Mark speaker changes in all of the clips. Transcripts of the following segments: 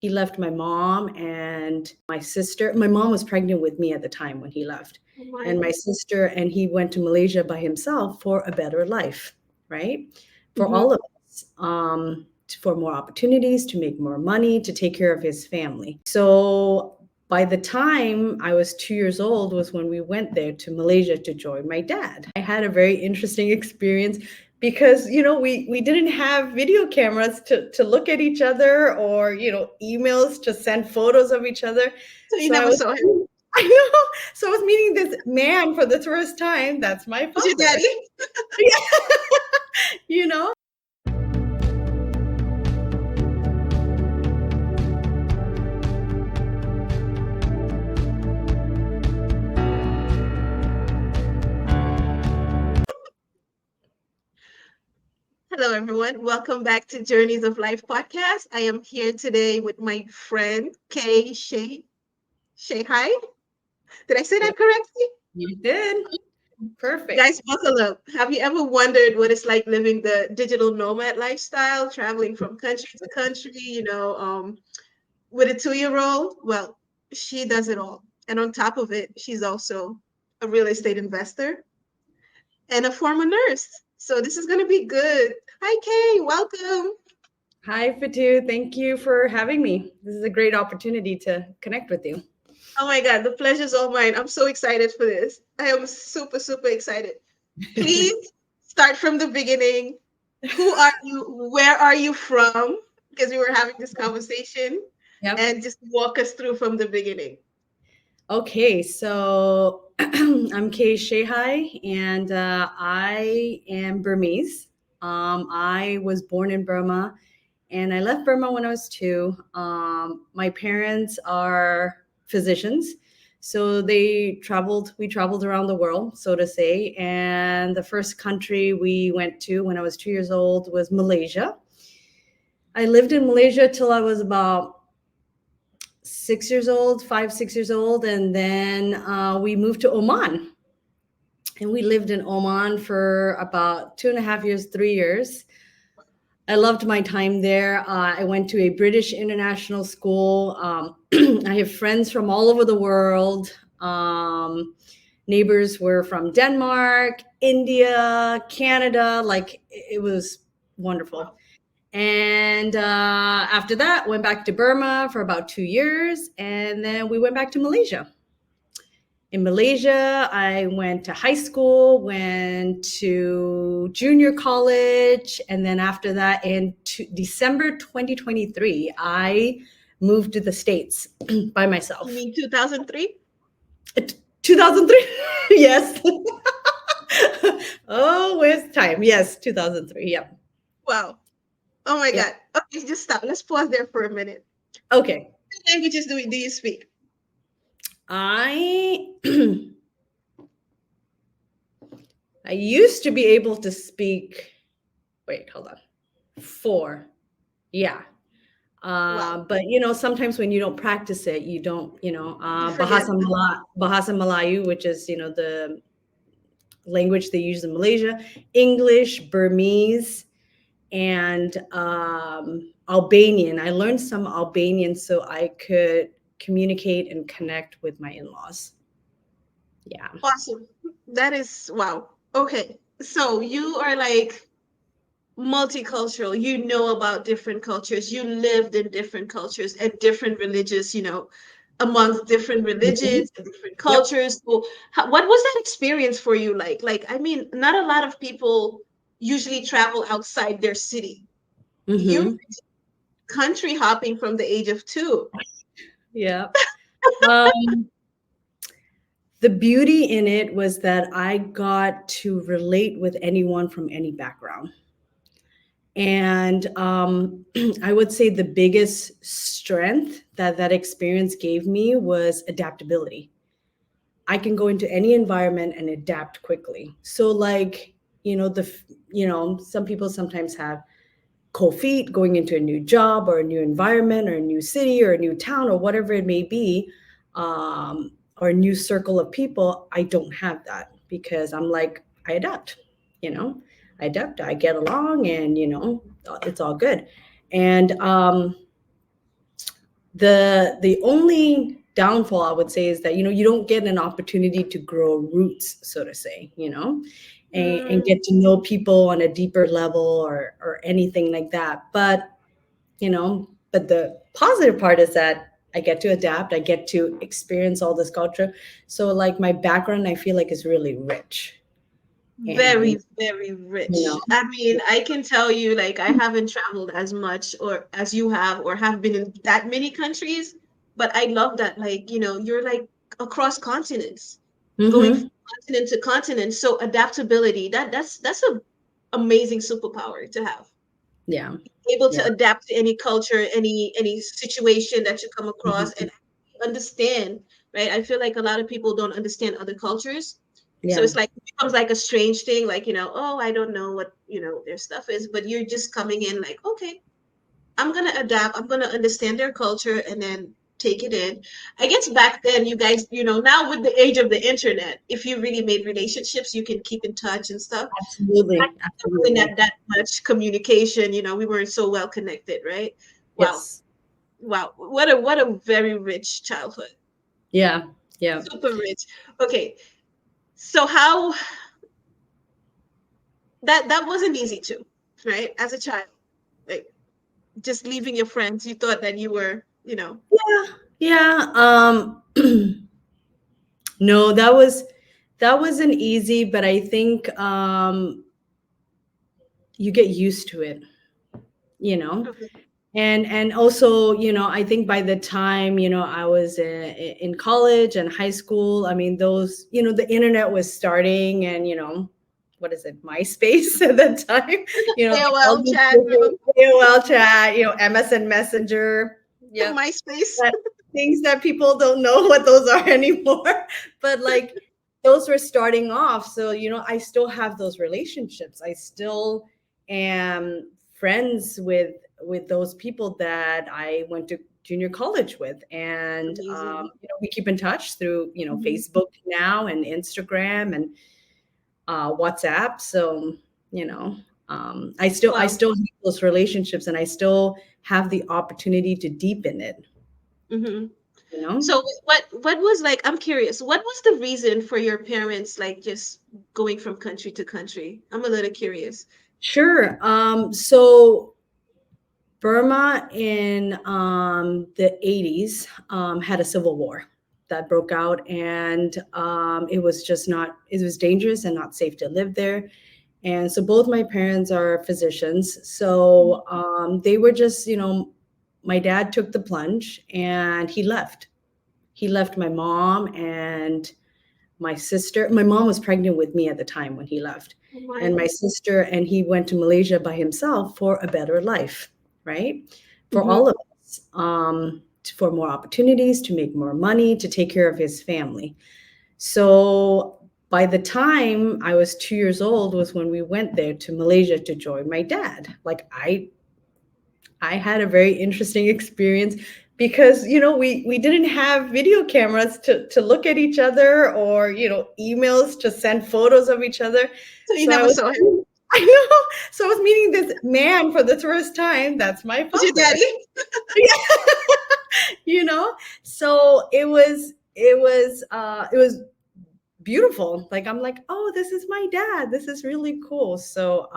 Speaker 1: he left my mom and my sister. My mom was pregnant with me at the time when he left,
Speaker 2: Oh my.
Speaker 1: and my sister, and he went to Malaysia by himself for a better life, right? For
Speaker 2: Mm-hmm.
Speaker 1: all of us, for more opportunities, to make more money, to take care of his family. So by the time I was 2 years old was when we went there to Malaysia to join my dad. I had a very interesting experience because we didn't have video cameras to look at each other, or emails to send photos of each other.
Speaker 2: So you
Speaker 1: So I
Speaker 2: never
Speaker 1: was
Speaker 2: saw him?
Speaker 1: I know. So I was meeting this man for the first time. That's my
Speaker 2: Was your
Speaker 1: father.
Speaker 2: daddy?
Speaker 1: you know
Speaker 2: Hello, everyone. Welcome back to Journeys of Life podcast. I am here today with my friend Kay Shehaj. Did I say
Speaker 1: Yeah,
Speaker 2: that correctly?
Speaker 1: you did. Perfect.
Speaker 2: Guys, buckle up. Have you ever wondered what it's like living the digital nomad lifestyle, traveling from country to country, with a 2-year-old? Well, she does it all. And on top of it, she's also a real estate investor and a former nurse. So this is going to be good. Hi, Kay. Welcome.
Speaker 1: Hi, Fatu. Thank you for having me. This is a great opportunity to connect with you.
Speaker 2: Oh my God, the pleasure's all mine. I'm so excited for this. I am super, super excited. Please start from the beginning. Who are you? Where are you from? Because we were having this conversation,
Speaker 1: Yep.
Speaker 2: and just walk us through from the beginning.
Speaker 1: Okay, so I'm Kay Shehai, and I am Burmese. I was born in Burma, and I left Burma when I was two. My parents are physicians, so we traveled around the world, so to say. And the first country we went to when I was 2 years old was Malaysia. I lived in Malaysia till I was about 6 years old, 5, 6 years old, and then we moved to Oman, and we lived in Oman for about 2.5 years, 3 years. I loved my time there. I went to a British international school. I have friends from all over the world. Neighbors were from Denmark, India, Canada. Like it was wonderful. And after that, went back to Burma for about 2 years, and then we went back to Malaysia. In Malaysia, I went to high school, went to junior college, and then after that, in December 2023, I moved to the States by
Speaker 2: You
Speaker 1: myself.
Speaker 2: mean 2003?
Speaker 1: 2003? Yes. Oh, where's time? Yes, 2003. Yep.
Speaker 2: Wow. Oh my
Speaker 1: Yep.
Speaker 2: God. Okay, just stop. Let's pause there for a minute.
Speaker 1: Okay.
Speaker 2: What languages do you speak?
Speaker 1: I I used to be able to speak. Wait, hold on. Four. Yeah.
Speaker 2: Wow.
Speaker 1: But sometimes when you don't practice it, you don't.
Speaker 2: You forget.
Speaker 1: Bahasa Melayu, which is the language they use in Malaysia, English, Burmese, and Albanian. I learned some Albanian so I could communicate and connect with my in-laws. Yeah.
Speaker 2: Awesome. That is wow. Okay. So you are like multicultural. You know about different cultures. You lived in different cultures and different religious, amongst different
Speaker 1: Mhm.
Speaker 2: religions and different
Speaker 1: Yep.
Speaker 2: cultures. So what was that experience for you like? Like, I mean, not a lot of people usually travel outside their city. You're
Speaker 1: Hmm.
Speaker 2: country hopping from the age of 2.
Speaker 1: Yeah. Um, the beauty in it was that I got to relate with anyone from any background. And I would say the biggest strength that that experience gave me was adaptability. I can go into any environment and adapt quickly. So, like, some people sometimes have cold feet going into a new job or a new environment or a new city or a new town or whatever it may be, or a new circle of people. I don't have that because I'm like, I adapt, you know, I adapt, I get along, and, it's all good. And The only downfall I would say is that you don't get an opportunity to grow roots, so to say, and
Speaker 2: Mm,
Speaker 1: get to know people on a deeper level or anything like that. But the positive part is that I get to adapt, I get to experience all this culture. So like my background, I feel like is really rich. And
Speaker 2: very, very
Speaker 1: you know
Speaker 2: rich. I mean, I can tell you, like, I haven't traveled as much or as you have, or have been in that many countries, but I love that, like, you're like across continents, going from
Speaker 1: hmm
Speaker 2: continent to continent. So adaptability, that's a amazing superpower to have.
Speaker 1: yeah,
Speaker 2: Able to
Speaker 1: yeah,
Speaker 2: adapt to any culture, any situation that you come across,
Speaker 1: mhm,
Speaker 2: and understand, right? I feel like a lot of people don't understand other cultures. So
Speaker 1: yeah,
Speaker 2: it's like it becomes like a strange thing, like, oh, I don't know what, their stuff is, but you're just coming in like, okay, I'm gonna adapt, I'm gonna understand their culture and then take it in. I guess back then you guys, now with the age of the internet, if you really made relationships, you can keep in touch and stuff. Back
Speaker 1: absolutely,
Speaker 2: then, there wasn't
Speaker 1: absolutely,
Speaker 2: that much communication, we weren't so well connected, right? Wow.
Speaker 1: yes,
Speaker 2: Wow. What a very rich childhood.
Speaker 1: yeah, yeah.
Speaker 2: Super rich. Okay. So how that wasn't easy too, right? As a child, like just leaving your friends, you thought that you were,
Speaker 1: Yeah, yeah. No, that wasn't easy, but I think you get used to it, you know.
Speaker 2: okay.
Speaker 1: And also, I think by the time I was in college and high school, I mean those, the internet was starting, and what is it, MySpace at that time, all
Speaker 2: AOL
Speaker 1: these
Speaker 2: chat
Speaker 1: different
Speaker 2: room,
Speaker 1: AOL chat, MSN Messenger. Yep.
Speaker 2: MySpace.
Speaker 1: That things that people don't know what those are anymore. But like those were starting off. So, I still have those relationships. I still am friends with those people that I went to junior college with. And
Speaker 2: Amazing.
Speaker 1: we keep in touch through,
Speaker 2: Mhm.
Speaker 1: Facebook now and Instagram and WhatsApp. So, you know, I
Speaker 2: Wow.
Speaker 1: still have those relationships, and I still have the opportunity to deepen it,
Speaker 2: Hmm.
Speaker 1: you know?
Speaker 2: So what was, like, I'm curious, what was the reason for your parents like just going from country to country? I'm a little curious.
Speaker 1: Sure. So Burma in the 80s had a civil war that broke out, and it was dangerous and not safe to live there. And so both my parents are physicians. So they were just, my dad took the plunge and he left. He left my mom and my sister. My mom was pregnant with me at the time when he left,
Speaker 2: Oh my.
Speaker 1: and my sister, and he went to Malaysia by himself for a better life, right? For
Speaker 2: Hmm.
Speaker 1: all of us, for more opportunities, to make more money, to take care of his family. So by the time I was 2 years old was when we went there to Malaysia to join my dad. Like I had a very interesting experience because we didn't have video cameras to look at each other, or emails to send photos of each other.
Speaker 2: So you
Speaker 1: So I
Speaker 2: never
Speaker 1: was
Speaker 2: saw him?
Speaker 1: I know. So I was meeting this man for the first time. That's my
Speaker 2: Was your
Speaker 1: father.
Speaker 2: daddy?
Speaker 1: you know so it was beautiful. Like I'm like, oh, this is my dad, this is really cool. So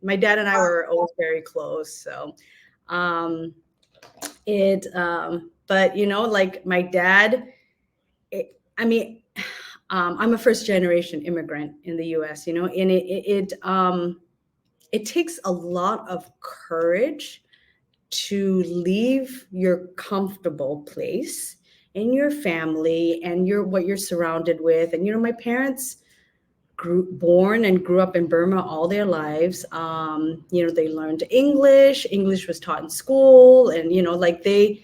Speaker 1: my dad and I
Speaker 2: Wow.
Speaker 1: were always very close. So um it but like my dad, I mean, I'm a first generation immigrant in the US, and it takes a lot of courage to leave your comfortable place and your family and what you're surrounded with. And my parents born and grew up in Burma all their lives. They learned English was taught in school, and like they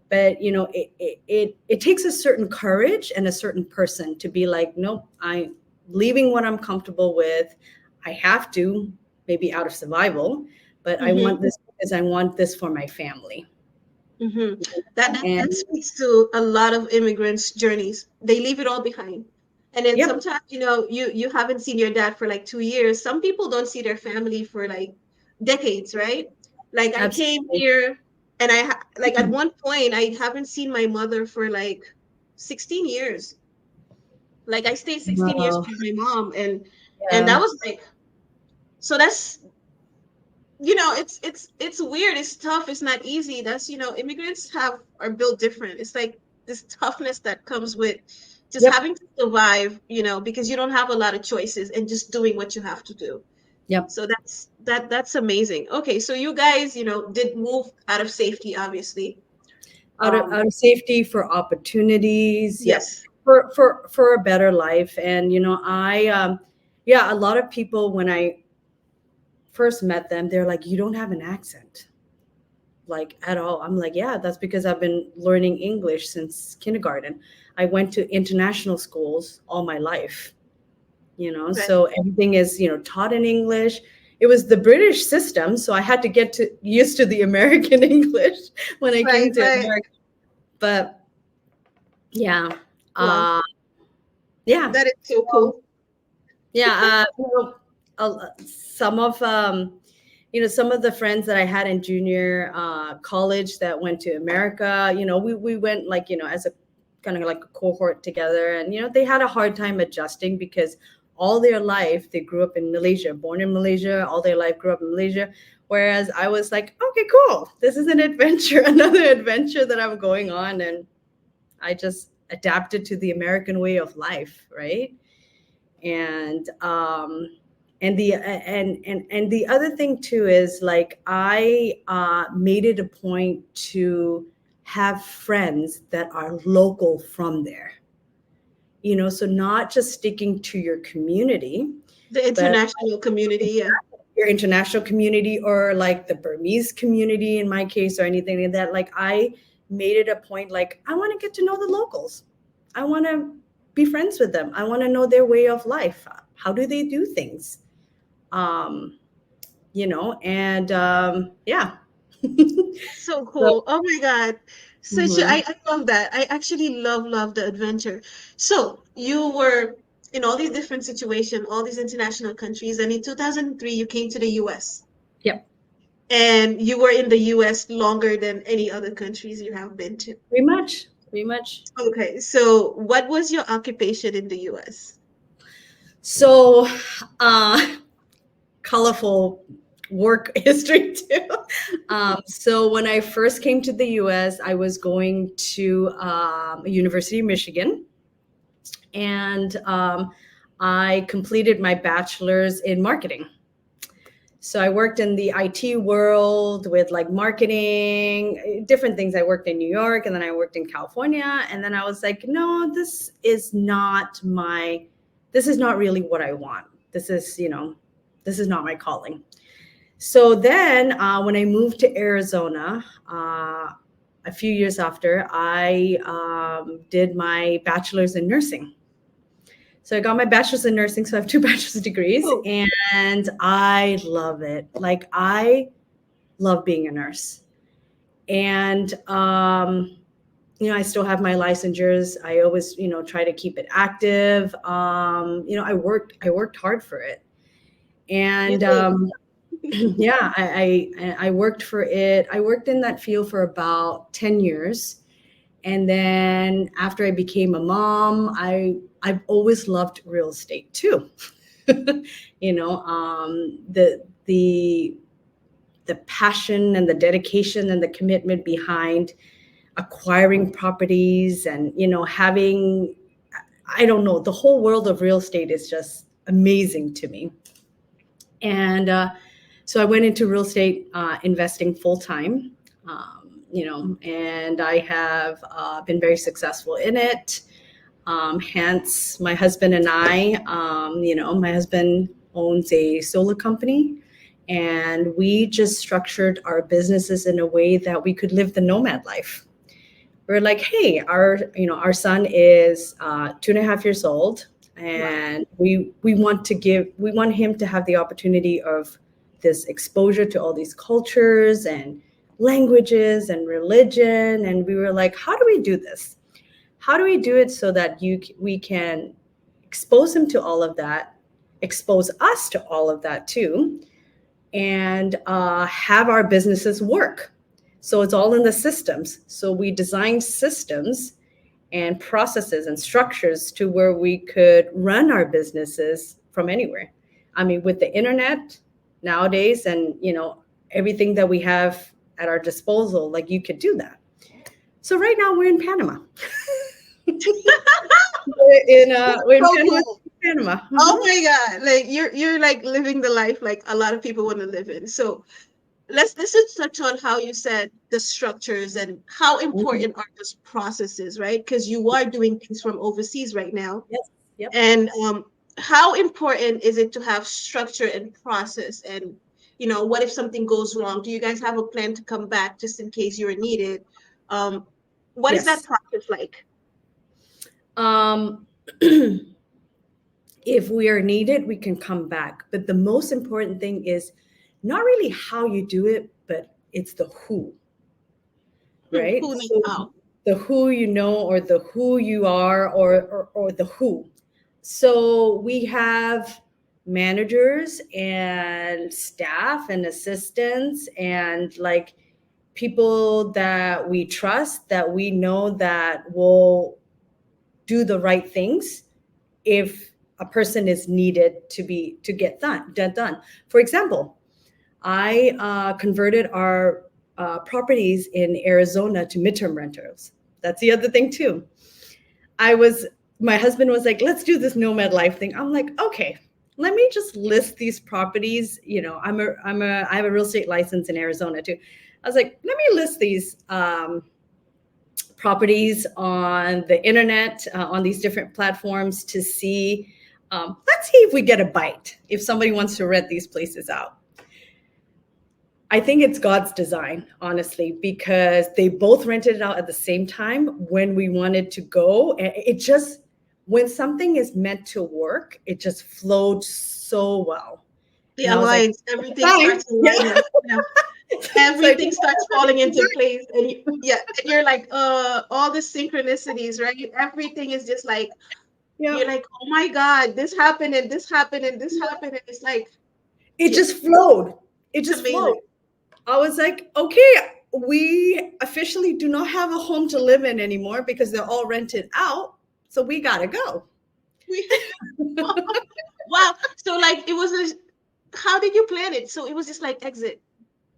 Speaker 1: but it takes a certain courage and a certain person to be like, nope, I'm leaving what I'm comfortable with. I have to, maybe out of survival, but I
Speaker 2: Hmm.
Speaker 1: want this because I want this for my family.
Speaker 2: Hmm. That
Speaker 1: And
Speaker 2: speaks to a lot of immigrants' journeys. They leave it all behind. And then
Speaker 1: yep,
Speaker 2: sometimes, you haven't seen your dad for like 2 years. Some people don't see their family for like decades, right? Like I came
Speaker 1: absolutely.
Speaker 2: here. And like at one point I haven't seen my mother for like 16 years. Like I stayed 16 years
Speaker 1: Wow.
Speaker 2: with my mom, and
Speaker 1: Yeah.
Speaker 2: that was like, so that's, it's weird, it's tough, it's not easy. That's, immigrants have are built different. It's like this toughness that comes with just
Speaker 1: Yep.
Speaker 2: having to survive, because you don't have a lot of choices and just doing what you have to do.
Speaker 1: Yep.
Speaker 2: So that's amazing. Okay, so you guys, did move out of safety, obviously. Um,
Speaker 1: Out of safety for opportunities. Yep.
Speaker 2: yes,
Speaker 1: For a better life. And yeah, a lot of people when I first met them, they're like, you don't have an accent, like at all. I'm like, yeah, that's because I've been learning English since kindergarten. I went to international schools all my life,
Speaker 2: right,
Speaker 1: so everything is, taught in English. It was the British system, so I had to get to used to the American English when I
Speaker 2: right,
Speaker 1: came to
Speaker 2: right.
Speaker 1: America. But yeah,
Speaker 2: Wow,
Speaker 1: uh, yeah.
Speaker 2: that is so
Speaker 1: So,
Speaker 2: cool.
Speaker 1: yeah, some of some of the friends that I had in junior college that went to America, we went like, as a kind of like a cohort together. And, they had a hard time adjusting because all their life they grew up in Malaysia, born in Malaysia, all their life grew up in Malaysia. Whereas I was like, okay, cool. This is an adventure, another adventure that I'm going on. And I just adapted to the American way of life, right? and and the other thing too is like I made it a point to have friends that are local from there, so not just sticking to your community,
Speaker 2: The
Speaker 1: but
Speaker 2: international community, yeah.
Speaker 1: your international community, or like the Burmese community in my case, or anything like that. Like I made it a point, like I want to get to know the locals. I want to be friends with them. I want to know their way of life. How do they do things? Um, and yeah.
Speaker 2: So
Speaker 1: So,
Speaker 2: cool. Oh my God. Such a,
Speaker 1: mhm.
Speaker 2: I love that. I actually love the adventure. So you were in all these different situations, all these international countries, and in 2003 you came to the US.
Speaker 1: Yep,
Speaker 2: And you were in the US longer than any other countries you have been to.
Speaker 1: pretty much, pretty much.
Speaker 2: Okay, so what was your occupation in the US?
Speaker 1: So, uh, colorful work history too. So when I first came to the U.S., I was going to University of Michigan, and I completed my bachelor's in marketing. So I worked in the IT world with like marketing, different things. I worked in New York, and then I worked in California, and then I was like, no, this is not really what I want. This is not my calling. So then, when I moved to Arizona, a few years after, I did my bachelor's in nursing. So I got my bachelor's in nursing. So I have two bachelor's degrees,
Speaker 2: Oh,
Speaker 1: and I love it. Like I love being a nurse, and I still have my licensures. I always, try to keep it active. I worked hard for it,
Speaker 2: you
Speaker 1: and
Speaker 2: did.
Speaker 1: yeah, I worked for it. I worked in that field for about 10 years. And then after I became a mom, I've always loved real estate too. The passion and the dedication and the commitment behind acquiring properties, and having, I don't know, the whole world of real estate is just amazing to me. And so I went into real estate investing full time, and I have been very successful in it. Hence, my husband and I, my husband owns a solar company, and we just structured our businesses in a way that we could live the nomad life. We're like, hey, our son is 2.5 years old,
Speaker 2: Wow.
Speaker 1: and we want him to have the opportunity of this exposure to all these cultures and languages and religion. And we were like, how do we do this? How do we do it so that we can expose him to all of that, expose us to all of that too, and have our businesses work? So it's all in the systems. So we designed systems and processes and structures to where we could run our businesses from anywhere. I mean, with the internet nowadays and, everything that we have at our disposal, like you could do that. So right now we're in Panama. We're in
Speaker 2: So
Speaker 1: Panama.
Speaker 2: cool.
Speaker 1: Panama.
Speaker 2: Oh my God. Like you're like living the life like a lot of people want to live in. So let's just touch on how you said the structures and how
Speaker 1: Mhm.
Speaker 2: important are those processes, right? Because you are doing things from overseas right now.
Speaker 1: Yes. Yep.
Speaker 2: And how important is it to have structure and process? And what if something goes wrong? Do you guys have a plan to come back just in case you're needed? Um, what is that
Speaker 1: Yes.
Speaker 2: process like?
Speaker 1: Um, if we are needed, we can come back. But the most important thing is not really how you do it, but it's the who, right?
Speaker 2: Who knows
Speaker 1: So
Speaker 2: how?
Speaker 1: the who you know, or the who you are, or the who. So we have managers and staff and assistants and like people that we trust, that we know that will do the right things if a person is needed to get done. For example, I converted our properties in Arizona to midterm rentals. That's the other thing too. I was My husband was like, "Let's do this nomad life thing." I'm like, "Okay, let me just list these properties." I have a real estate license in Arizona too. I was like, "Let me list these properties on the internet, on these different platforms to see. Let's see if we get a bite. If somebody wants to rent these places out." I think it's God's design, honestly, because they both rented it out at the same time when we wanted to go. And it just, when something is meant to work, it just flowed so well.
Speaker 2: The
Speaker 1: And I was like,
Speaker 2: alliance, everything
Speaker 1: fine.
Speaker 2: starts
Speaker 1: Yeah.
Speaker 2: aligning. Yeah.
Speaker 1: It's like,
Speaker 2: Everything starts falling into place. And yeah, and you're like, all the synchronicities, right? Everything is just like,
Speaker 1: yeah,
Speaker 2: you're like, oh my God, this happened and this happened and this happened. And it's like,
Speaker 1: it
Speaker 2: yeah,
Speaker 1: just flowed. It
Speaker 2: it's
Speaker 1: just flowed.
Speaker 2: amazing.
Speaker 1: I was like, okay, we officially do not have a home to live in anymore because they're all rented out. So we got to go.
Speaker 2: We wow. So like it was this, how did you plan it? So it was just like exit.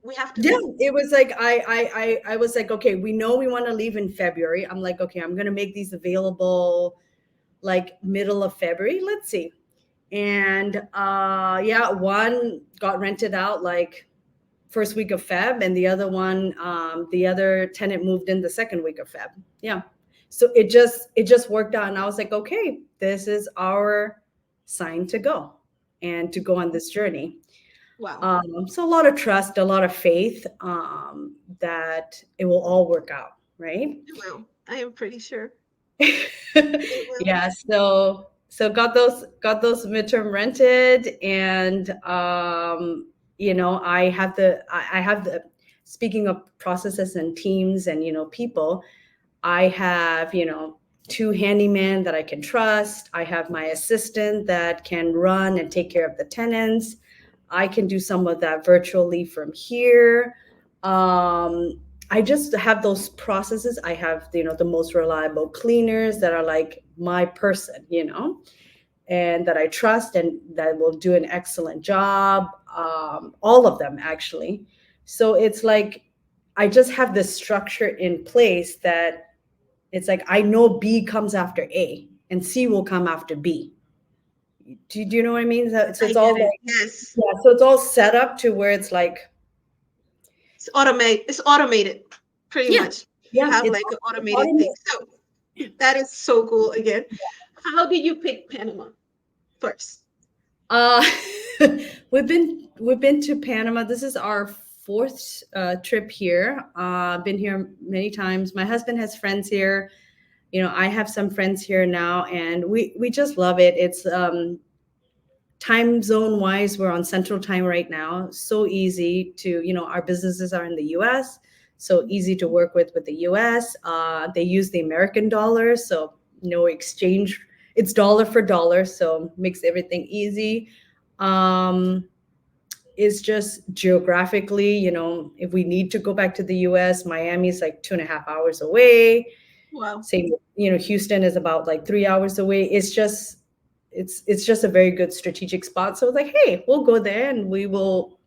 Speaker 2: We have to
Speaker 1: Yeah,
Speaker 2: leave.
Speaker 1: it was like I was like, okay, we know we want to leave in February. I'm like, okay, I'm gonna make these available like middle of February. Let's see. And yeah, one got rented out like first week of Feb, and the other tenant moved in the second week of Feb. Yeah. So it just worked out. And I was like, okay, this is our sign to go and to go on this journey.
Speaker 2: Wow.
Speaker 1: So a lot of trust, a lot of faith, that it will all work out, right?
Speaker 2: It will. I am pretty sure it will.
Speaker 1: Yeah. So got those midterm rented, and I have the speaking of processes and teams and people, I have two handymen that I can trust. I have my assistant that can run and take care of the tenants. I can do some of that virtually from here. I just have those processes. I have, the most reliable cleaners that are like my person, and that I trust and that will do an excellent job. All of them, actually. So it's like I just have this structure in place that it's like I know B comes after A and C will come after B. Do you know what I mean? So
Speaker 2: I
Speaker 1: it's all
Speaker 2: get it.
Speaker 1: like,
Speaker 2: Yes.
Speaker 1: yeah, so it's all set up to where it's like,
Speaker 2: It's automated, pretty
Speaker 1: yeah,
Speaker 2: much. You
Speaker 1: yeah,
Speaker 2: have
Speaker 1: it's
Speaker 2: like an automated thing.
Speaker 1: automated.
Speaker 2: So that is so cool again. How did you pick Panama first?
Speaker 1: Uh, we've been to Panama. This is our fourth trip here. Been here many times. My husband has friends here. I have some friends here now, and we just love it. It's time zone wise, we're on Central Time right now. So easy to, our businesses are in the U.S., so easy to work with the U.S. They use the American dollar, so no exchange. It's dollar for dollar, so makes everything easy. Um, is just geographically, if we need to go back to the US, Miami is like 2.5 hours away.
Speaker 2: Wow.
Speaker 1: Same, Houston is about like 3 hours away. It's just a very good strategic spot. So it's like, hey, we'll go there and we will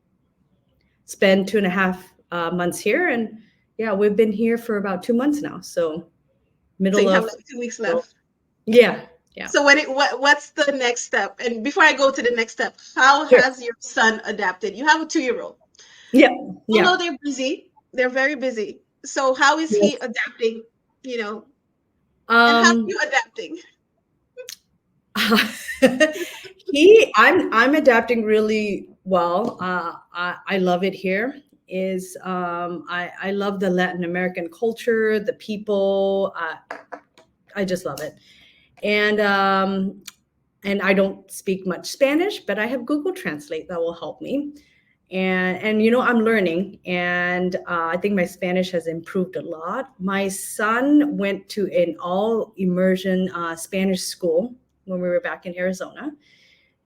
Speaker 1: spend 2.5 months here. And yeah, we've been here for about 2 months now. So
Speaker 2: So
Speaker 1: middle
Speaker 2: you have
Speaker 1: of
Speaker 2: like 2 weeks
Speaker 1: April.
Speaker 2: left.
Speaker 1: Yeah, yeah.
Speaker 2: So what's the next step? And before I go to the next step, how
Speaker 1: Sure.
Speaker 2: has your son adapted? You have a 2-year-old.
Speaker 1: Yeah,
Speaker 2: I
Speaker 1: yeah.
Speaker 2: know they're busy. They're very busy. So how is he
Speaker 1: Yes.
Speaker 2: adapting, and how are
Speaker 1: Um,
Speaker 2: you adapting?
Speaker 1: I'm adapting really well. I love it here. I love the Latin American culture, the people. I just love it. And I don't speak much Spanish, but I have Google Translate that will help me. And I'm learning, and I think my Spanish has improved a lot. My son went to an all immersion Spanish school when we were back in Arizona,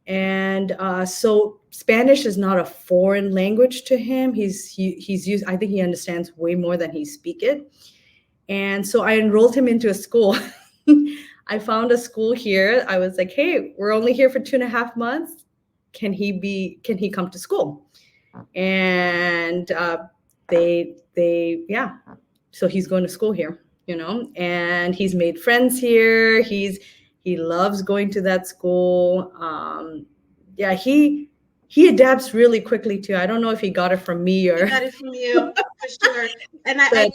Speaker 1: and so Spanish is not a foreign language to him. He's used. I think he understands way more than he speak it. And so I enrolled him into a school. I found a school here. I was like, hey, we're only here for 2.5 months. Can he come to school? And yeah. So he's going to school here, and he's made friends here. He loves going to that school. Yeah, he adapts really quickly too. I don't know if he got it from me
Speaker 2: I
Speaker 1: or
Speaker 2: got it from you for sure. And I
Speaker 1: but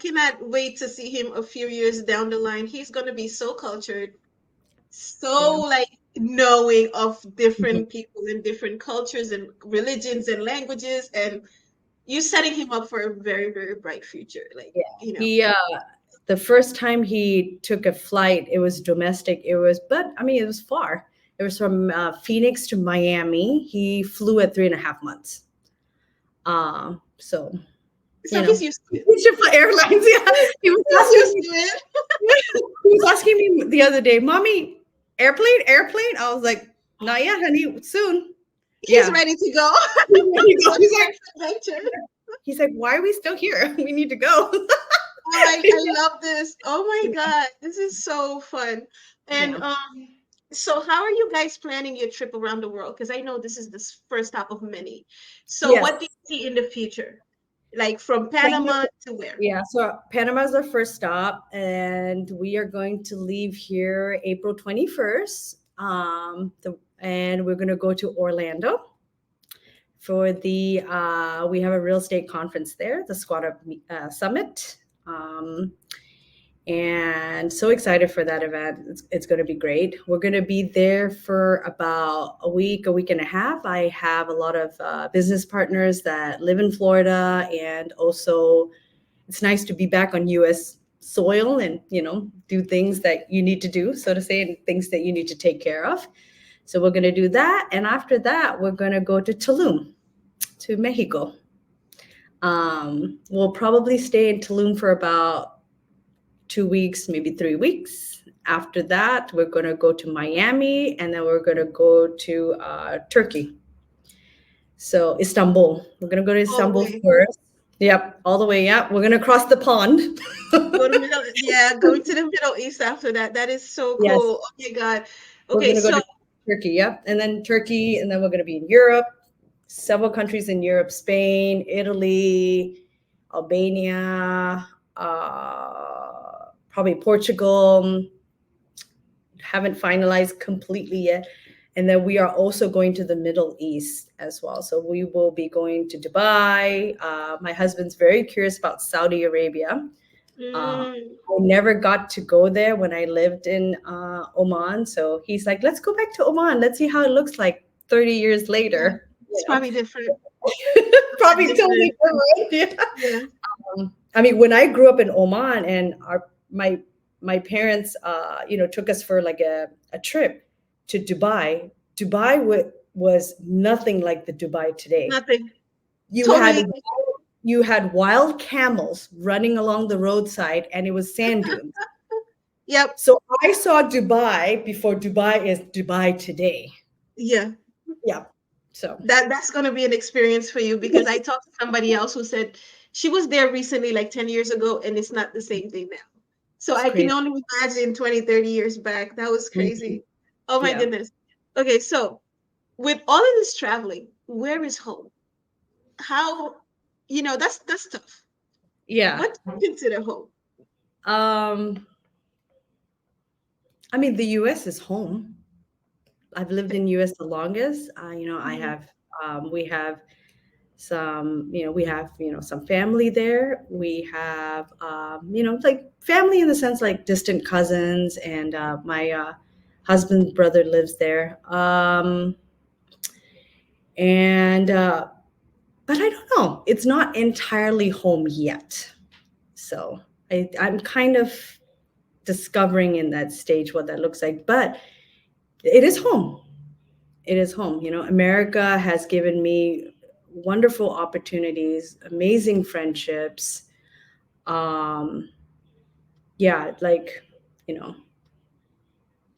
Speaker 2: cannot wait to see him a few years down the line. He's gonna be so cultured,
Speaker 1: yeah.
Speaker 2: so like knowing of
Speaker 1: Mhm.
Speaker 2: different people and different cultures and religions and languages, and you're setting him up for a very, very bright future. Like,
Speaker 1: Yeah. The first time he took a flight, it was domestic. But I mean, it was far. It was from Phoenix to Miami. He flew at 3.5 months. So,
Speaker 2: so he's used to it.
Speaker 1: we should fly airlines. Yeah. He was
Speaker 2: He's
Speaker 1: asking
Speaker 2: used
Speaker 1: me,
Speaker 2: to it.
Speaker 1: the other day, Mommy, airplane? I was like, not yet, honey, soon.
Speaker 2: He's
Speaker 1: Yeah.
Speaker 2: ready to go
Speaker 1: He's
Speaker 2: on his
Speaker 1: like,
Speaker 2: next adventure.
Speaker 1: why are we still here? We need to go.
Speaker 2: Oh, I love this. Oh my God, this is so fun. And
Speaker 1: Yeah.
Speaker 2: so how are you guys planning your trip around the world? Because I know this is the first stop of many. So
Speaker 1: Yes.
Speaker 2: what do you see in the future? Like from Panama to where?
Speaker 1: Yeah, so Panama is our first stop, and we are going to leave here April 21st. And we're going to go to Orlando for we have a real estate conference there, the Squatter Summit. Um, and so excited for that event. It's going to be great. We're going to be there for about a week and a half. I have a lot of business partners that live in Florida, and also it's nice to be back on US soil and do things that you need to do, so to say, and things that you need to take care of. So we're going to do that, and after that we're going to go to Tulum, to Mexico. We'll probably stay in Tulum for about 2 weeks, maybe 3 weeks. After that we're going to go to Miami, and then we're going to go to Turkey. So Istanbul. We're gonna go to
Speaker 2: All the
Speaker 1: Istanbul
Speaker 2: way.
Speaker 1: first. Yep, all the way. Yep, we're gonna cross the pond.
Speaker 2: Go to middle, yeah, going to the Middle East after that. That is so
Speaker 1: Yes,
Speaker 2: cool. Oh my God.
Speaker 1: we're
Speaker 2: Okay,
Speaker 1: gonna go
Speaker 2: so
Speaker 1: to Turkey. Yep, and then Turkey, and then we're gonna be in Europe. Several countries in Europe: Spain, Italy, Albania, probably Portugal. Haven't finalized completely yet. And then we are also going to the Middle East as well. So we will be going to Dubai. My husband's very curious about Saudi Arabia.
Speaker 2: mm,
Speaker 1: I never got to go there when I lived in Oman. So he's like, let's go back to Oman. Let's see how it looks like 30 years
Speaker 2: yeah,
Speaker 1: later.
Speaker 2: it's probably different. A lot
Speaker 1: Probably totally
Speaker 2: different.
Speaker 1: different. Yeah.
Speaker 2: Yeah.
Speaker 1: I mean, when I grew up in Oman, and my parents, took us for like a trip to Dubai. Dubai was nothing like the Dubai today.
Speaker 2: Nothing.
Speaker 1: You
Speaker 2: Totally
Speaker 1: had
Speaker 2: different.
Speaker 1: you had wild camels running along the roadside, and it was sand dunes.
Speaker 2: Yep.
Speaker 1: So I saw Dubai before Dubai is Dubai today.
Speaker 2: Yeah.
Speaker 1: Yeah. So
Speaker 2: That's going to be an experience for you because I talked to somebody else who said she was there recently, like 10 years ago, and it's not the same thing now. So
Speaker 1: it's
Speaker 2: I can
Speaker 1: crazy.
Speaker 2: only imagine 20, 30 years back. That was
Speaker 1: Mhm.
Speaker 2: crazy. Oh my
Speaker 1: Yeah.
Speaker 2: goodness. Okay, so with all of this traveling, where is home? How, that's tough.
Speaker 1: Yeah.
Speaker 2: What do you consider home?
Speaker 1: Um, I mean, the US is home. I've lived in US the longest. I
Speaker 2: Mhm.
Speaker 1: have we have some family there. We have like family in the sense like distant cousins, and my husband's brother lives there. And But I don't know. It's not entirely home yet. So I'm kind of discovering in that stage what that looks like. But it is home. It is home. America has given me wonderful opportunities, amazing friendships. Um, yeah, like, you know,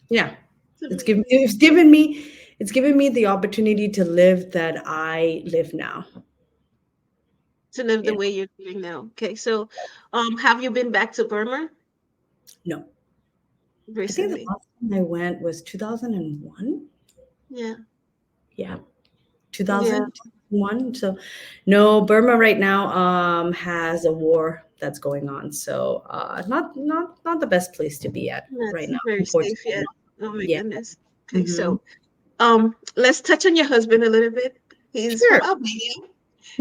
Speaker 1: yeah,
Speaker 2: It's amazing
Speaker 1: it's given me the opportunity to live that I live now.
Speaker 2: to live
Speaker 1: You
Speaker 2: the
Speaker 1: know,
Speaker 2: way you're doing now. Okay, so have you been back to Burma
Speaker 1: no, I think the
Speaker 2: recently?
Speaker 1: last time I went was 2001.
Speaker 2: Yeah.
Speaker 1: Yeah,
Speaker 2: Yeah.
Speaker 1: 2001. So no, Burma right now has a war that's going on. So not the best place to be at
Speaker 2: Not
Speaker 1: right now,
Speaker 2: very safe
Speaker 1: unfortunately.
Speaker 2: yet. Oh my
Speaker 1: Yeah.
Speaker 2: goodness. Okay,
Speaker 1: Hmm.
Speaker 2: so let's touch on your husband a little bit. He's from
Speaker 1: Sure.
Speaker 2: Albania.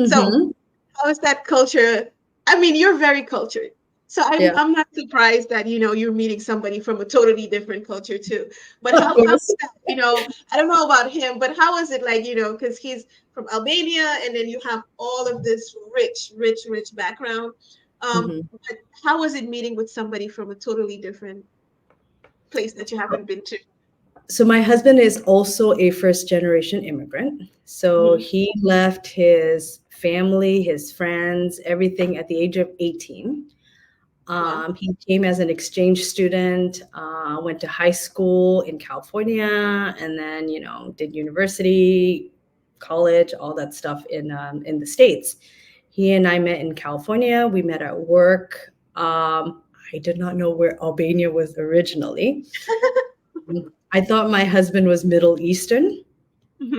Speaker 2: So
Speaker 1: Hmm.
Speaker 2: how is that culture? I mean, you're very cultured. So I'm
Speaker 1: Yeah.
Speaker 2: I'm not surprised that you're meeting somebody from a totally different culture too. But
Speaker 1: Of
Speaker 2: how
Speaker 1: course.
Speaker 2: is that? I don't know about him, but how is it like, because he's from Albania and then you have all of this rich, rich, rich background.
Speaker 1: Hmm.
Speaker 2: But how was it meeting with somebody from a totally different place that you haven't been to?
Speaker 1: So my husband is also a first generation immigrant. So
Speaker 2: Mhm.
Speaker 1: he left his family, his friends, everything at the age of 18.
Speaker 2: Wow.
Speaker 1: He came as an exchange student, went to high school in California, and then did university, college, all that stuff in the States. He and I met in California. We met at work. I did not know where Albania was originally. I thought my husband was Middle Eastern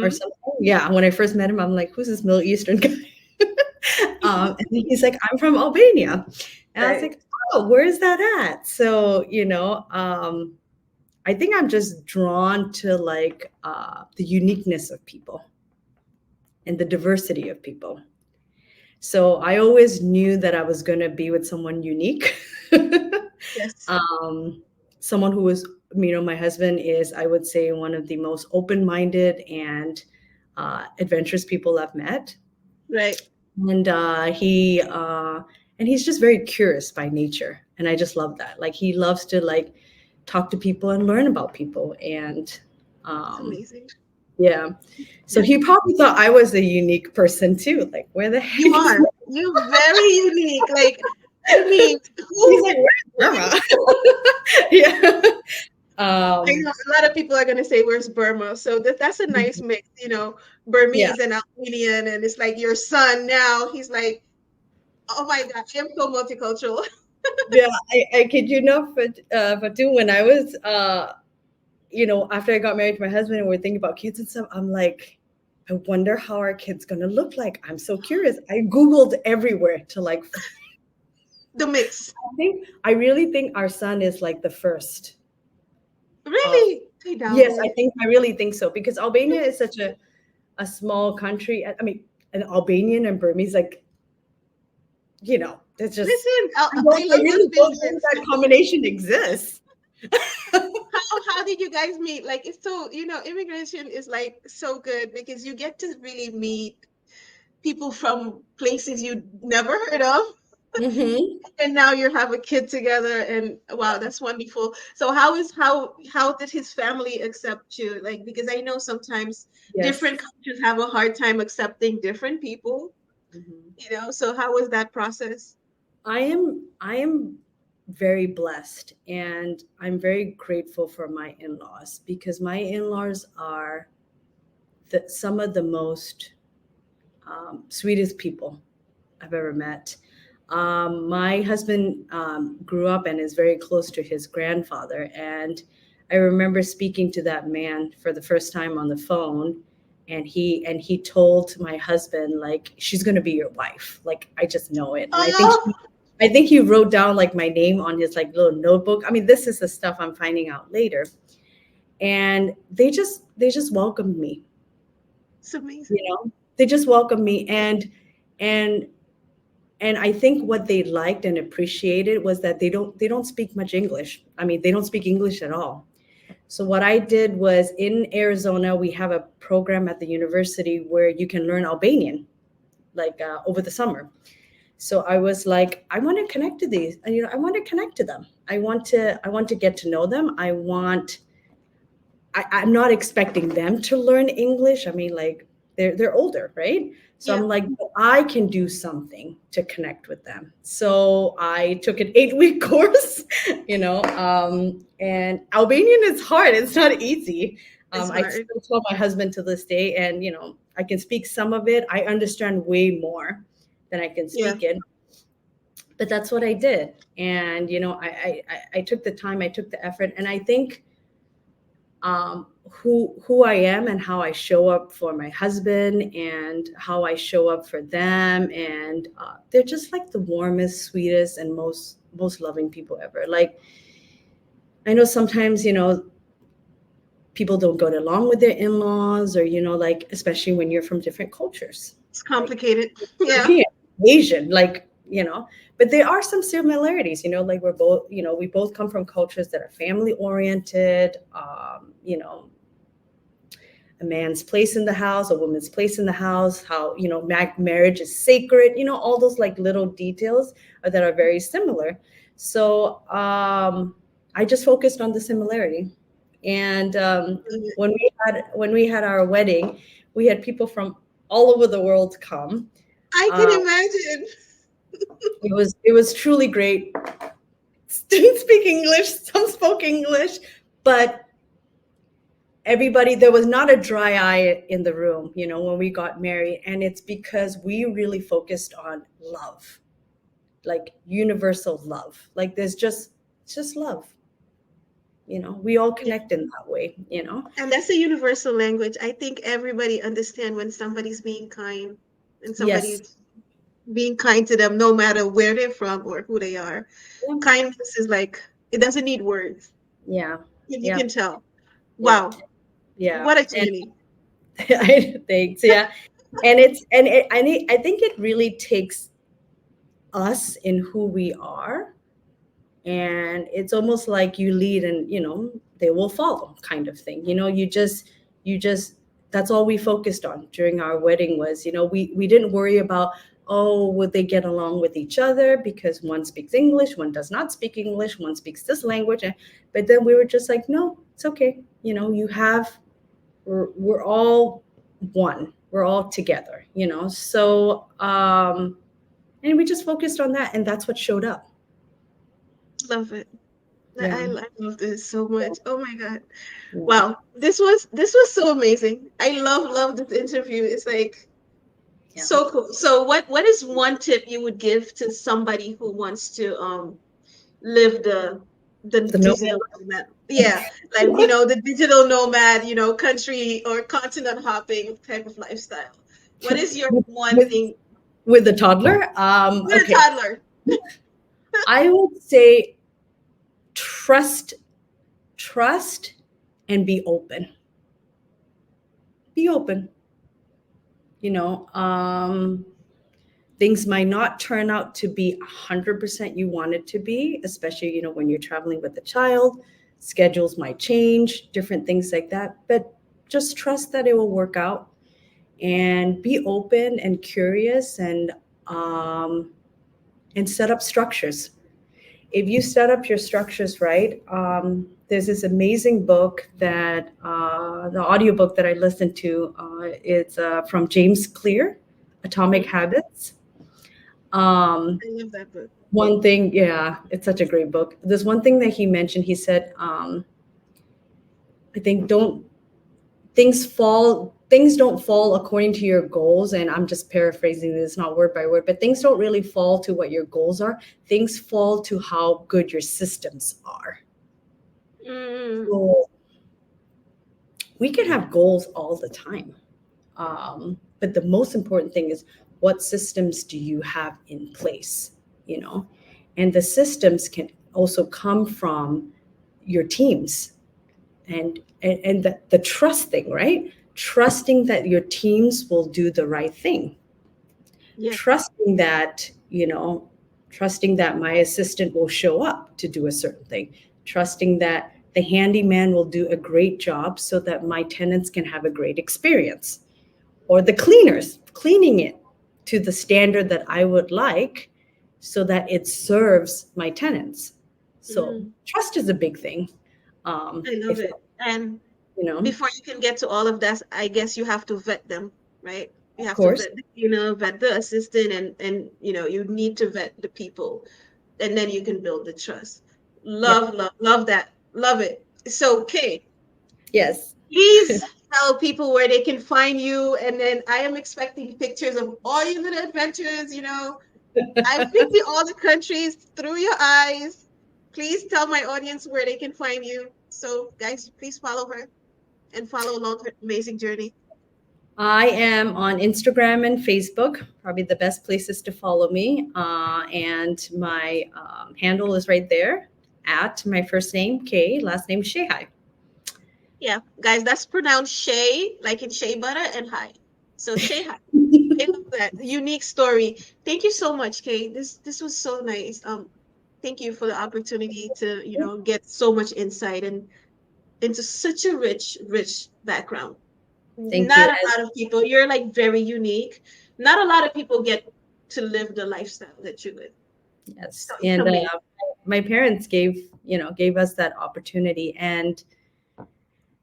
Speaker 1: or
Speaker 2: Hmm.
Speaker 1: something. Yeah, when I first met him, I'm like, "Who's this Middle Eastern guy?" And then he's like, "I'm from Albania," and I was
Speaker 2: Right.
Speaker 1: like, "Oh, where's that at?" So I think I'm just drawn to like the uniqueness of people and the diversity of people. So I always knew that I was going to be with someone unique.
Speaker 2: Yes.
Speaker 1: um, Someone who was, my husband is, I would say, one of the most open-minded and adventurous people I've met.
Speaker 2: Right.
Speaker 1: And he's just very curious by nature, and I just love that. Like, he loves to like talk to people and learn about people, and
Speaker 2: It's
Speaker 1: um,
Speaker 2: amazing.
Speaker 1: yeah. So
Speaker 2: Yeah.
Speaker 1: he probably thought I was a unique person too. Like, where the heck
Speaker 2: You
Speaker 1: is
Speaker 2: are. You're very unique. Like, I mean,
Speaker 1: he's
Speaker 2: who
Speaker 1: like, where's Burma? Yeah.
Speaker 2: I know
Speaker 1: um
Speaker 2: a lot of people are gonna say, "Where's Burma?" So that's a nice mix,
Speaker 1: yeah.
Speaker 2: Burmese and Albanian, and it's like your son now. He's like, "Oh my God, I am so multicultural."
Speaker 1: Yeah, I kid you not, for two, when I was after I got married to my husband and we're thinking about kids and stuff, I'm like, I wonder how our kid's gonna look like. I'm so curious. I Googled everywhere to like
Speaker 2: The mix.
Speaker 1: I really think our son is like the first of
Speaker 2: Really? I doubt
Speaker 1: yes,
Speaker 2: it.
Speaker 1: I really think so, because Albania is such a small country. I mean, an Albanian and Burmese, like, it's just
Speaker 2: Listen, I
Speaker 1: I
Speaker 2: love
Speaker 1: really don't think
Speaker 2: Albanians.
Speaker 1: that combination exists.
Speaker 2: How did you guys meet? Like, it's so, immigration is like so good because you get to really meet people from places you never heard of.
Speaker 1: Hmm.
Speaker 2: And now you have a kid together, and wow, that's wonderful. So how did his family accept you? Like, because I know sometimes
Speaker 1: Yes.
Speaker 2: different cultures have a hard time accepting different people,
Speaker 1: Mhm.
Speaker 2: so how was that process?
Speaker 1: I am very blessed, and I'm very grateful for my in-laws, because my in-laws are some of the most sweetest people I've ever met. My husband grew up and is very close to his grandfather, and I remember speaking to that man for the first time on the phone, and he told my husband, like, she's going to be your wife, like, I just know it. And
Speaker 2: Oh,
Speaker 1: I think he wrote down like my name on his like little notebook. I mean, this is the stuff I'm finding out later. And they just welcomed me,
Speaker 2: it's amazing.
Speaker 1: you know. They just welcomed me, and and I think what they liked and appreciated was that they don't speak much English. I mean, they don't speak English at all. So what I did was, in Arizona, we have a program at the university where you can learn Albanian, like over the summer. So I was like, I want to connect to these, and I want to connect to them. I want to get to know them. I'm not expecting them to learn English. I mean, like, they're older, right? So
Speaker 2: Yeah.
Speaker 1: I'm like, "But I can do something to connect with them." So I took an 8-week course, and Albanian is hard. It's not easy.
Speaker 2: It's
Speaker 1: I
Speaker 2: hard.
Speaker 1: still tell my husband to this day, and I can speak some of it. I understand way more than I can
Speaker 2: Yeah.
Speaker 1: speak it, but that's what I did. And I took the time, I took the effort, and I think who I am and how I show up for my husband and how I show up for them, and they're just like the warmest, sweetest, and most loving people ever. Like, I know sometimes people don't get along with their in-laws, or like, especially when you're from different cultures,
Speaker 2: It's
Speaker 1: like
Speaker 2: complicated. Yeah.
Speaker 1: European, Asian, like, but there are some similarities, like we both come from cultures that are family oriented. A man's place in the house, a woman's place in the house, how marriage is sacred, all those like little details that are very similar. So I just focused on the similarity. And when we had our wedding, we had people from all over the world come.
Speaker 2: I can
Speaker 1: uh,
Speaker 2: imagine.
Speaker 1: it was truly great. Didn't speak English, some spoke English, but everybody, there was not a dry eye in the room, when we got married. And it's because we really focused on love, like universal love. Like, it's just love. We all
Speaker 2: Yeah.
Speaker 1: connect in that way.
Speaker 2: And that's a universal language. I think everybody understand when somebody's being kind and
Speaker 1: Yes.
Speaker 2: somebody's being kind to them, no matter where they're from or who they are.
Speaker 1: Yeah.
Speaker 2: Kindness is like, it doesn't need words.
Speaker 1: Yeah.
Speaker 2: You
Speaker 1: Yeah.
Speaker 2: can tell.
Speaker 1: Yeah.
Speaker 2: Wow.
Speaker 1: Yeah.
Speaker 2: What a
Speaker 1: And
Speaker 2: journey.
Speaker 1: I think, yeah. I think it really takes us in who we are, and it's almost like you lead and they will follow, kind of thing. You just that's all we focused on during our wedding was, we didn't worry about, oh, would they get along with each other, because one speaks English, one does not speak English, one speaks this language. But then we were just like, no, it's okay. We're all one, we're all together. So and we just focused on that, and that's what showed up.
Speaker 2: Love it.
Speaker 1: Yeah.
Speaker 2: I love this so much. Oh my God.
Speaker 1: Yeah.
Speaker 2: Wow. This was so amazing. I love this interview. It's like
Speaker 1: Yeah.
Speaker 2: so cool. So what is one tip you would give to somebody who wants to live the
Speaker 1: The no.
Speaker 2: digital nomad? Yeah, like the digital nomad, country or continent hopping type of lifestyle. What is your one
Speaker 1: with,
Speaker 2: thing
Speaker 1: with the toddler.
Speaker 2: with a
Speaker 1: Okay,
Speaker 2: toddler?
Speaker 1: I would say trust, trust, and be open. Be open. You know, things might not turn out to be 100% you want it to be, especially when you're traveling with a child. Schedules might change, different things like that. But just trust that it will work out, and be open and curious, um, and set up structures. If you set up your structures right, there's this amazing book that the audiobook that I listened to. It's from James Clear, Atomic
Speaker 2: Mhm.
Speaker 1: Habits. Um,
Speaker 2: I love that book.
Speaker 1: One thing, yeah, it's such a great book. There's one thing that he mentioned. He said, I think, don't things don't fall according to your goals, and I'm just paraphrasing this, not word by word, but things don't really fall to what your goals are. Things fall to how good your systems are.
Speaker 2: Mm,
Speaker 1: So we can have goals all the time. But the most important thing is, what systems do you have in place, you know? And the systems can also come from your teams, and the trust thing, right? Trusting that your teams will do the right thing,
Speaker 2: yes.
Speaker 1: trusting that, trusting that my assistant will show up to do a certain thing, trusting that the handyman will do a great job so that my tenants can have a great experience, or the cleaners cleaning it to the standard that I would like so that it serves my tenants. So
Speaker 2: Mm,
Speaker 1: trust is a big thing.
Speaker 2: I love
Speaker 1: If
Speaker 2: it. And
Speaker 1: you know,
Speaker 2: before you can get to all of that, I guess you have to vet them, right? You
Speaker 1: of
Speaker 2: have to
Speaker 1: course,
Speaker 2: vet the cleaner, vet the assistant, and you need to vet the people, and then you can build the trust.
Speaker 1: yeah,
Speaker 2: Love that. Love it. So, Kay,
Speaker 1: yes.
Speaker 2: please tell people where they can find you, and then I am expecting pictures of all your little adventures. I've been to all the countries through your eyes. Please tell my audience where they can find you. So, guys, please follow her and follow along her amazing journey.
Speaker 1: I am on Instagram and Facebook, probably the best places to follow me. And my handle is right there, at my first name, Kay, last name, Shehai.
Speaker 2: Yeah, guys, that's pronounced Shay, like in shea butter and hi. So Shay hi. I love that unique story. Thank you so much, Kay. This was so nice. Thank you for the opportunity to get so much insight and into such a rich background.
Speaker 1: Thank you.
Speaker 2: Not a lot of people. You're like very unique. Not a lot of people get to live the lifestyle that you live. So
Speaker 1: Yes,
Speaker 2: it's
Speaker 1: and
Speaker 2: amazing.
Speaker 1: my parents gave us that opportunity, and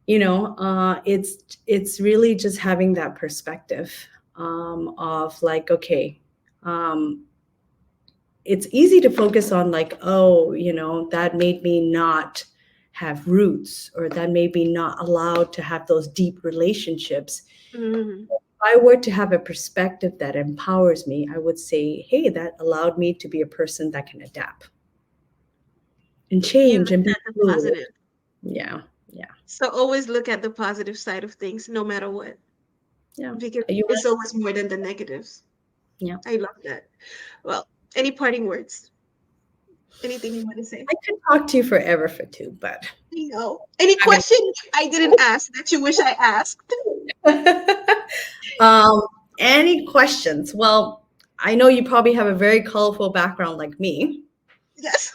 Speaker 1: it's really just having that perspective, of like, okay, um, it's easy to focus on, like, oh, that made me not have roots, or that made me not allowed to have those deep relationships.
Speaker 2: Mhm.
Speaker 1: If I were to have a perspective that empowers me, I would say, hey, that allowed me to be a person that can adapt and
Speaker 2: You
Speaker 1: change
Speaker 2: look
Speaker 1: and be
Speaker 2: at the
Speaker 1: fluid.
Speaker 2: positive.
Speaker 1: Yeah, yeah,
Speaker 2: So always look at the positive side of things, no matter what,
Speaker 1: yeah.
Speaker 2: because
Speaker 1: You
Speaker 2: it's always more than the negatives.
Speaker 1: Yeah.
Speaker 2: I love that. Well, any parting words? Anything you want to say?
Speaker 1: I could talk to you forever for two, but
Speaker 2: I know. Any
Speaker 1: I'm not
Speaker 2: question I didn't ask that you wish I asked?
Speaker 1: gonna. Any questions? Well, I know you probably have a very colorful background like me.
Speaker 2: Yes,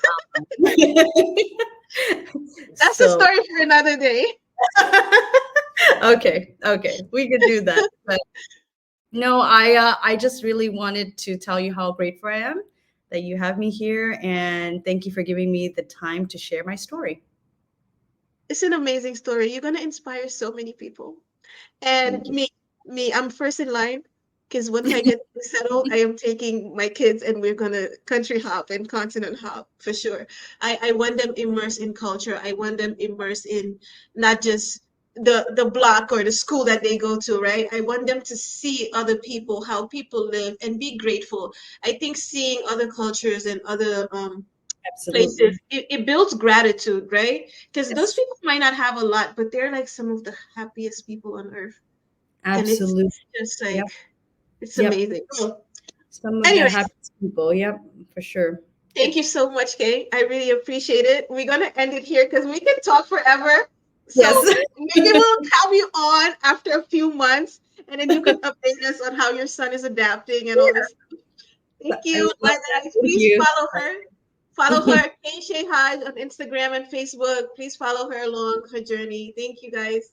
Speaker 2: that's a
Speaker 1: So,
Speaker 2: story for another day.
Speaker 1: okay, okay, we could do that. But no, I just really wanted to tell you how grateful I am that you have me here, and thank you for giving me the time to share my story.
Speaker 2: It's an amazing story. You're gonna inspire so many people. And
Speaker 1: Thank you.
Speaker 2: me, I'm first in line because once I get settled, I am taking my kids and we're gonna country hop and continent hop for sure. I want them immersed in culture. I want them immersed in not just the block or the school that they go to, right? I want them to see other people, how people live, and be grateful. I think seeing other cultures and other places,
Speaker 1: Absolutely.
Speaker 2: it builds gratitude, right? Because those
Speaker 1: Yes.
Speaker 2: people might not have a lot, but they're like some of the happiest people on earth. And it's
Speaker 1: Absolutely.
Speaker 2: just
Speaker 1: Yep.
Speaker 2: like, it's
Speaker 1: Yep.
Speaker 2: amazing. Well,
Speaker 1: Some of the
Speaker 2: anyways,
Speaker 1: happiest people. Yep, for sure.
Speaker 2: thank you so much, Kay. I really appreciate it. We're going to end it here because we can talk forever.
Speaker 1: Yes.
Speaker 2: So maybe we'll have you on after a few months and then you can update us on how your son is adapting and all this. Thank
Speaker 1: I
Speaker 2: you.
Speaker 1: would love
Speaker 2: Bye,
Speaker 1: that.
Speaker 2: guys.
Speaker 1: Thank
Speaker 2: Please
Speaker 1: you.
Speaker 2: follow her. Follow her, Kay Shehaj, on Instagram and Facebook. Please follow her along her journey. Thank you, guys.